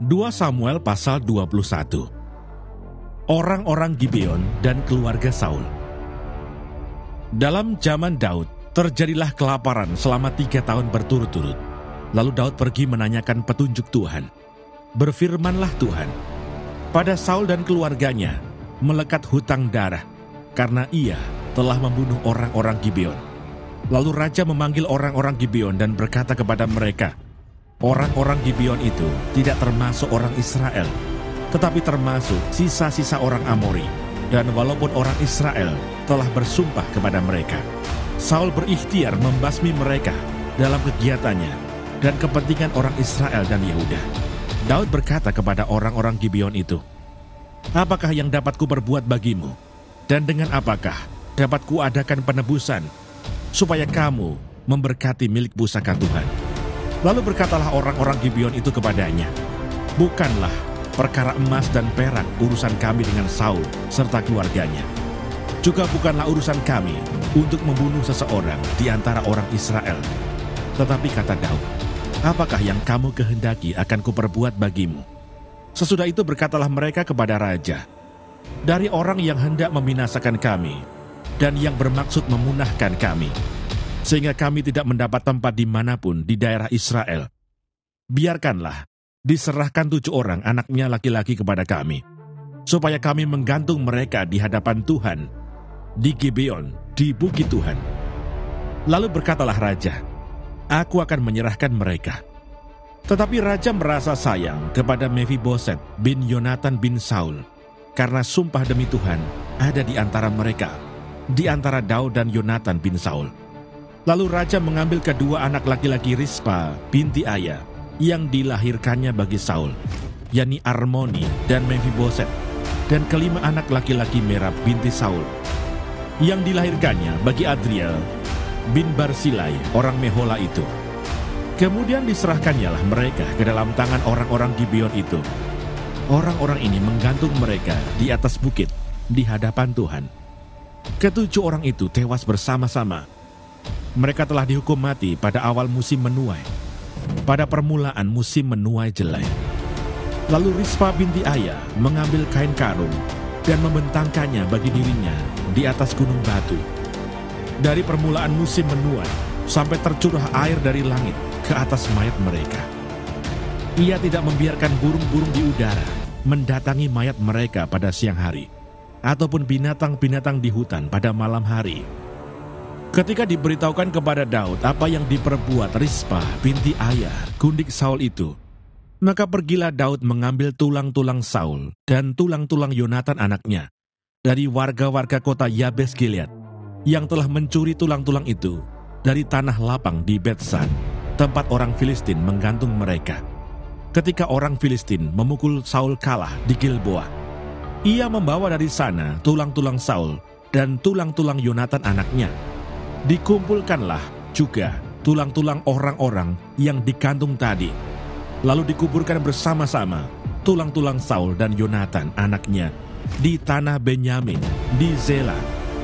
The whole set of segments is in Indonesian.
2 Samuel pasal 21. Orang-orang Gibeon dan keluarga Saul. Dalam zaman Daud, terjadilah kelaparan selama 3 tahun berturut-turut. Lalu Daud pergi menanyakan petunjuk Tuhan. Berfirmanlah Tuhan, pada Saul dan keluarganya melekat hutang darah, karena ia telah membunuh orang-orang Gibeon. Lalu raja memanggil orang-orang Gibeon dan berkata kepada mereka, orang-orang Gibeon itu tidak termasuk orang Israel, tetapi termasuk sisa-sisa orang Amori. Dan walaupun orang Israel telah bersumpah kepada mereka, Saul berikhtiar membasmi mereka dalam kegiatannya dan kepentingan orang Israel dan Yehuda. Daud berkata kepada orang-orang Gibeon itu, apakah yang dapat kuperbuat bagimu? Dan dengan apakah dapat kuadakan penebusan, supaya kamu memberkati milik pusaka Tuhan? Lalu berkatalah orang-orang Gibeon itu kepadanya, bukanlah perkara emas dan perak urusan kami dengan Saul serta keluarganya. Juga bukanlah urusan kami untuk membunuh seseorang di antara orang Israel. Tetapi kata Daud, apakah yang kamu kehendaki akan kuperbuat bagimu? Sesudah itu berkatalah mereka kepada raja, dari orang yang hendak membinasakan kami dan yang bermaksud memunahkan kami, sehingga kami tidak mendapat tempat dimanapun di daerah Israel, biarkanlah diserahkan 7 orang anaknya laki-laki kepada kami, supaya kami menggantung mereka di hadapan Tuhan, di Gibeon, di bukit Tuhan. Lalu berkatalah raja, aku akan menyerahkan mereka. Tetapi raja merasa sayang kepada Mephiboset bin Yonatan bin Saul, karena sumpah demi Tuhan ada di antara mereka, di antara Daud dan Yonatan bin Saul. Lalu raja mengambil kedua anak laki-laki Rispa binti Aya, yang dilahirkannya bagi Saul, yakni Armoni dan Mephiboset, dan kelima anak laki-laki Merab binti Saul, yang dilahirkannya bagi Adriel bin Barsilai orang Mehola itu. Kemudian diserahkannyalah mereka ke dalam tangan orang-orang Gibeon itu. Orang-orang ini menggantung mereka di atas bukit di hadapan Tuhan. Ke-7 orang itu tewas bersama-sama. Mereka telah dihukum mati pada awal musim menuai, pada permulaan musim menuai jelai. Lalu Rispa binti Aya mengambil kain karung dan membentangkannya bagi dirinya di atas gunung batu. Dari permulaan musim menuai sampai tercurah air dari langit ke atas mayat mereka. Ia tidak membiarkan burung-burung di udara mendatangi mayat mereka pada siang hari, ataupun binatang-binatang di hutan pada malam hari. Ketika diberitahukan kepada Daud apa yang diperbuat Rispa binti Aya, gundik Saul itu, maka pergilah Daud mengambil tulang-tulang Saul dan tulang-tulang Yonatan anaknya dari warga-warga kota Yabes Gilead yang telah mencuri tulang-tulang itu dari tanah lapang di Betsan, tempat orang Filistin menggantung mereka. Ketika orang Filistin memukul Saul kalah di Gilboa, ia membawa dari sana tulang-tulang Saul dan tulang-tulang Yonatan anaknya. Dikumpulkanlah juga tulang-tulang orang-orang yang digantung tadi, lalu dikuburkan bersama-sama tulang-tulang Saul dan Yonatan anaknya di tanah Benyamin, di Zela,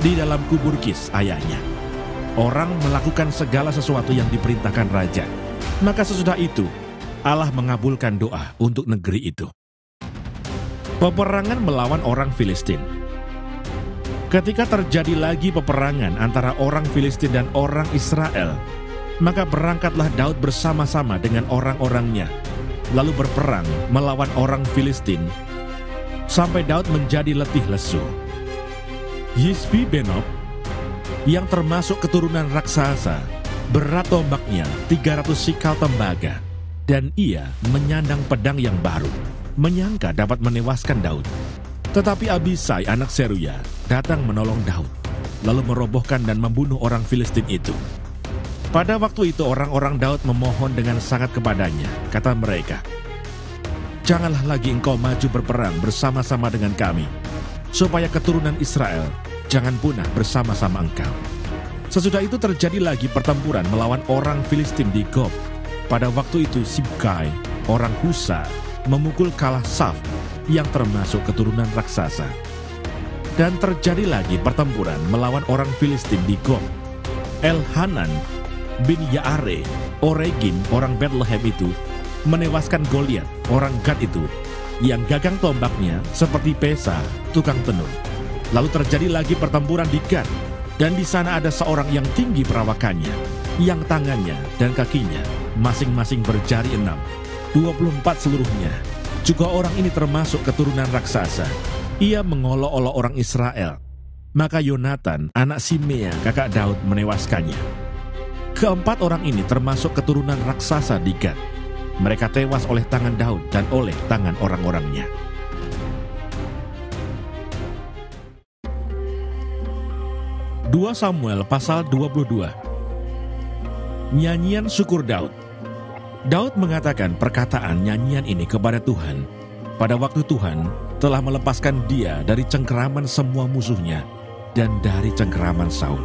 di dalam kubur Kis ayahnya. Orang melakukan segala sesuatu yang diperintahkan raja. Maka sesudah itu Allah mengabulkan doa untuk negeri itu. Peperangan melawan orang Filistin. Ketika terjadi lagi peperangan antara orang Filistin dan orang Israel, maka berangkatlah Daud bersama-sama dengan orang-orangnya, lalu berperang melawan orang Filistin, sampai Daud menjadi letih lesu. Yisbi Benob, yang termasuk keturunan raksasa, berat tombaknya 300 sikal tembaga, dan ia menyandang pedang yang baru, menyangka dapat menewaskan Daud. Tetapi Abisai anak Seruya datang menolong Daud, lalu merobohkan dan membunuh orang Filistin itu. Pada waktu itu orang-orang Daud memohon dengan sangat kepadanya, kata mereka, janganlah lagi engkau maju berperang bersama-sama dengan kami, supaya keturunan Israel jangan punah bersama-sama engkau. Sesudah itu terjadi lagi pertempuran melawan orang Filistin di Gob. Pada waktu itu Sibkai, orang Husa, memukul kalah Saf, yang termasuk keturunan raksasa. Dan terjadi lagi pertempuran melawan orang Filistin di Gob. Elhanan bin Yaare, Oregim orang Bethlehem itu menewaskan Goliat, orang Gad itu, yang gagang tombaknya seperti pesa tukang tenun. Lalu terjadi lagi pertempuran di Gad, dan di sana ada seorang yang tinggi perawakannya, yang tangannya dan kakinya masing-masing berjari 6, 24 seluruhnya. Juga orang ini termasuk keturunan raksasa. Ia mengolok-olok orang Israel. Maka Yonatan, anak Simea, kakak Daud, menewaskannya. Keempat orang ini termasuk keturunan raksasa di Gad. Mereka tewas oleh tangan Daud dan oleh tangan orang-orangnya. Dua Samuel pasal 22. Nyanyian syukur Daud. Daud mengatakan perkataan nyanyian ini kepada Tuhan pada waktu Tuhan telah melepaskan dia dari cengkeraman semua musuhnya dan dari cengkeraman Saul.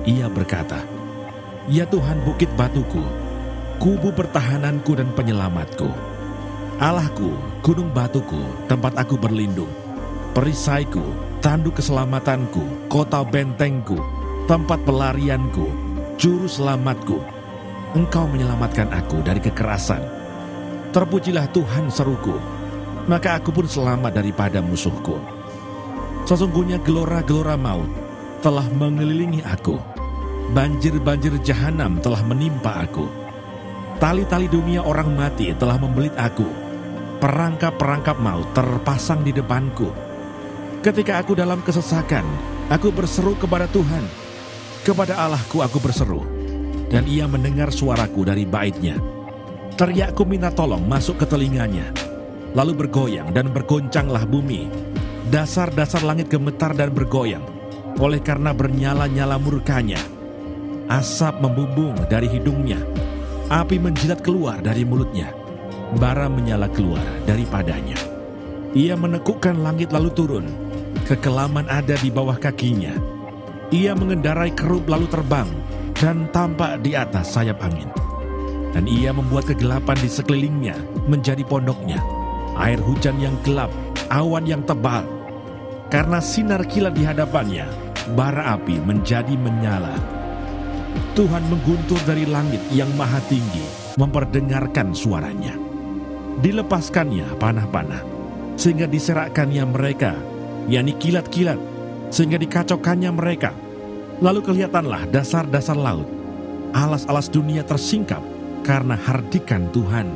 Ia berkata, "Ya Tuhan, bukit batuku, kubu pertahananku dan penyelamatku. Allahku, gunung batuku, tempat aku berlindung. Perisaiku, tanduk keselamatanku, kota bentengku, tempat pelarianku, juru selamatku. Engkau menyelamatkan aku dari kekerasan. Terpujilah Tuhan, seruku, maka aku pun selamat daripada musuhku. Sesungguhnya gelora-gelora maut telah mengelilingi aku. Banjir-banjir jahanam telah menimpa aku. Tali-tali dunia orang mati telah membelit aku. Perangkap-perangkap maut terpasang di depanku. Ketika aku dalam kesesakan, aku berseru kepada Tuhan. Kepada Allahku aku berseru, dan ia mendengar suaraku dari baitnya. Teriakku minta tolong masuk ke telinganya. Lalu bergoyang dan bergoncanglah bumi. Dasar-dasar langit gemetar dan bergoyang, oleh karena bernyala-nyala murkanya. Asap membumbung dari hidungnya. Api menjilat keluar dari mulutnya. Bara menyala keluar daripadanya. Ia menekukkan langit lalu turun. Kekelaman ada di bawah kakinya. Ia mengendarai kerub lalu terbang dan tampak di atas sayap angin. Dan ia membuat kegelapan di sekelilingnya menjadi pondoknya. Air hujan yang gelap, awan yang tebal. Karena sinar kilat di hadapannya, bara api menjadi menyala. Tuhan mengguntur dari langit yang maha tinggi, memperdengarkan suaranya. Dilepaskannya panah-panah, sehingga diserakkannya mereka, yakni kilat-kilat, sehingga dikacaukannya mereka. Lalu kelihatanlah dasar-dasar laut. Alas-alas dunia tersingkap karena hardikan Tuhan,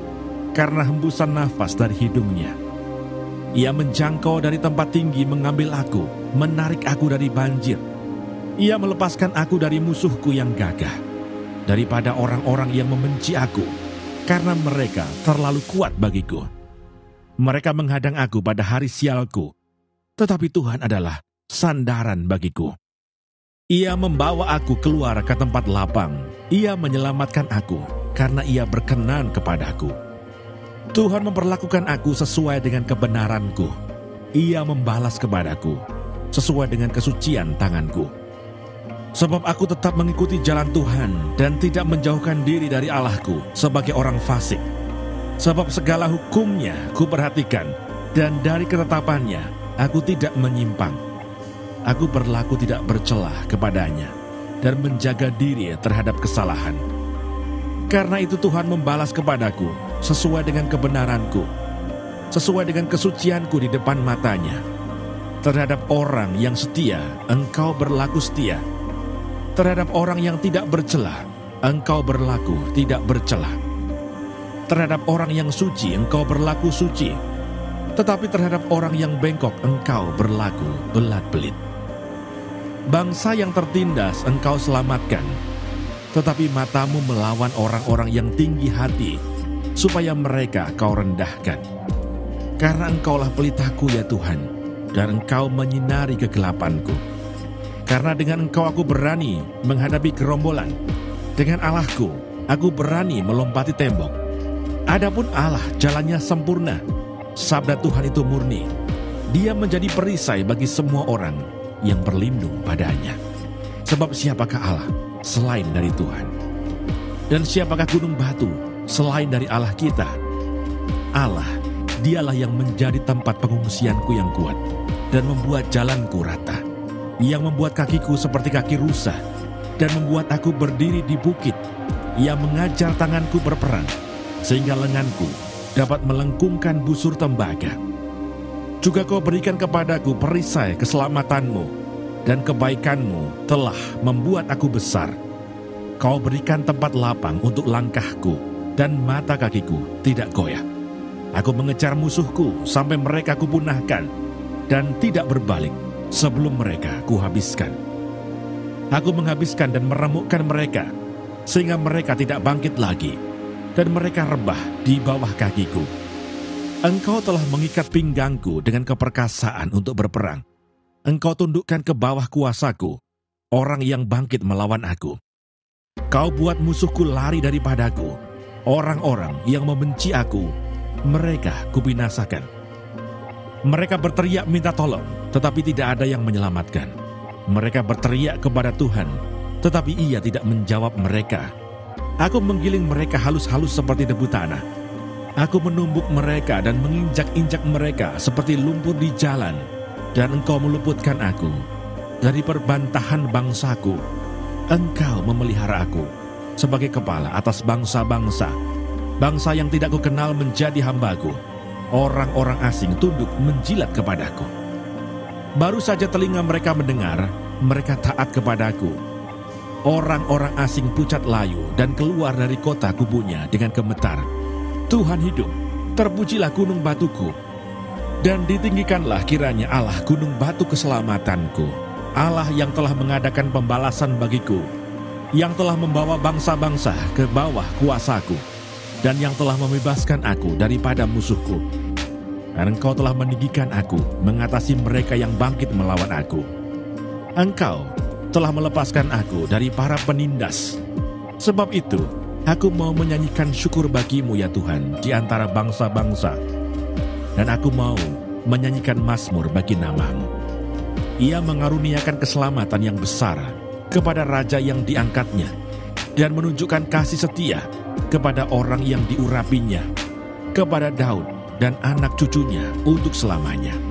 karena hembusan nafas dari hidungnya. Ia menjangkau dari tempat tinggi mengambil aku, menarik aku dari banjir. Ia melepaskan aku dari musuhku yang gagah, daripada orang-orang yang membenci aku, karena mereka terlalu kuat bagiku. Mereka menghadang aku pada hari sialku, tetapi Tuhan adalah sandaran bagiku. Ia membawa aku keluar ke tempat lapang. Ia menyelamatkan aku, karena ia berkenan kepadaku. Tuhan memperlakukan aku sesuai dengan kebenaranku. Ia membalas kepadaku sesuai dengan kesucian tanganku. Sebab aku tetap mengikuti jalan Tuhan dan tidak menjauhkan diri dari Allahku sebagai orang fasik. Sebab segala hukumnya kuperhatikan, dan dari ketetapannya aku tidak menyimpang. Aku berlaku tidak bercelah kepadanya dan menjaga diri terhadap kesalahan. Karena itu Tuhan membalas kepadaku sesuai dengan kebenaranku, sesuai dengan kesucianku di depan matanya. Terhadap orang yang setia, engkau berlaku setia. Terhadap orang yang tidak bercelah, engkau berlaku tidak bercelah. Terhadap orang yang suci, engkau berlaku suci. Tetapi terhadap orang yang bengkok, engkau berlaku belat-belit. Bangsa yang tertindas engkau selamatkan, tetapi matamu melawan orang-orang yang tinggi hati, supaya mereka kau rendahkan. Karena engkaulah pelitaku ya Tuhan, dan engkau menyinari kegelapanku. Karena dengan engkau aku berani menghadapi gerombolan. Dengan Allahku, aku berani melompati tembok. Adapun Allah jalannya sempurna. Sabda Tuhan itu murni. Dia menjadi perisai bagi semua orang yang berlindung padanya. Sebab siapakah Allah selain dari Tuhan? Dan siapakah gunung batu selain dari Allah kita? Allah, dialah yang menjadi tempat pengungsianku yang kuat dan membuat jalanku rata, yang membuat kakiku seperti kaki rusa dan membuat aku berdiri di bukit, yang mengajar tanganku berperang sehingga lenganku dapat melengkungkan busur tembaga. Juga kau berikan kepadaku perisai keselamatanmu, dan kebaikanmu telah membuat aku besar. Kau berikan tempat lapang untuk langkahku, dan mata kakiku tidak goyah. Aku mengejar musuhku sampai mereka kupunahkan, dan tidak berbalik sebelum mereka kuhabiskan. Aku menghabiskan dan meremukkan mereka, sehingga mereka tidak bangkit lagi, dan mereka rebah di bawah kakiku. Engkau telah mengikat pinggangku dengan keperkasaan untuk berperang. Engkau tundukkan ke bawah kuasaku orang yang bangkit melawan aku. Kau buat musuhku lari daripadaku, orang-orang yang membenci aku, mereka kubinasakan. Mereka berteriak minta tolong, tetapi tidak ada yang menyelamatkan. Mereka berteriak kepada Tuhan, tetapi Ia tidak menjawab mereka. Aku menggiling mereka halus-halus seperti debu tanah. Aku menumbuk mereka dan menginjak-injak mereka seperti lumpur di jalan. Dan Engkau meluputkan aku dari perbantahan bangsaku. Engkau memelihara aku sebagai kepala atas bangsa-bangsa. Bangsa yang tidak kukenal menjadi hambaku. Orang-orang asing tunduk menjilat kepadaku. Baru saja telinga mereka mendengar, mereka taat kepadaku. Orang-orang asing pucat layu dan keluar dari kota kubunya dengan gemetar. Tuhan hidup, terpujilah gunung batuku. Dan ditinggikanlah kiranya Allah gunung batu keselamatanku. Allah yang telah mengadakan pembalasan bagiku, yang telah membawa bangsa-bangsa ke bawah kuasaku, dan yang telah membebaskan aku daripada musuhku. Dan Engkau telah meninggikan aku mengatasi mereka yang bangkit melawan aku. Engkau telah melepaskan aku dari para penindas. Sebab itu, aku mau menyanyikan syukur bagimu ya Tuhan di antara bangsa-bangsa. Dan aku mau menyanyikan mazmur bagi nama-Mu. Ia mengaruniakan keselamatan yang besar kepada raja yang diangkatnya, dan menunjukkan kasih setia kepada orang yang diurapinya, kepada Daud dan anak cucunya untuk selamanya.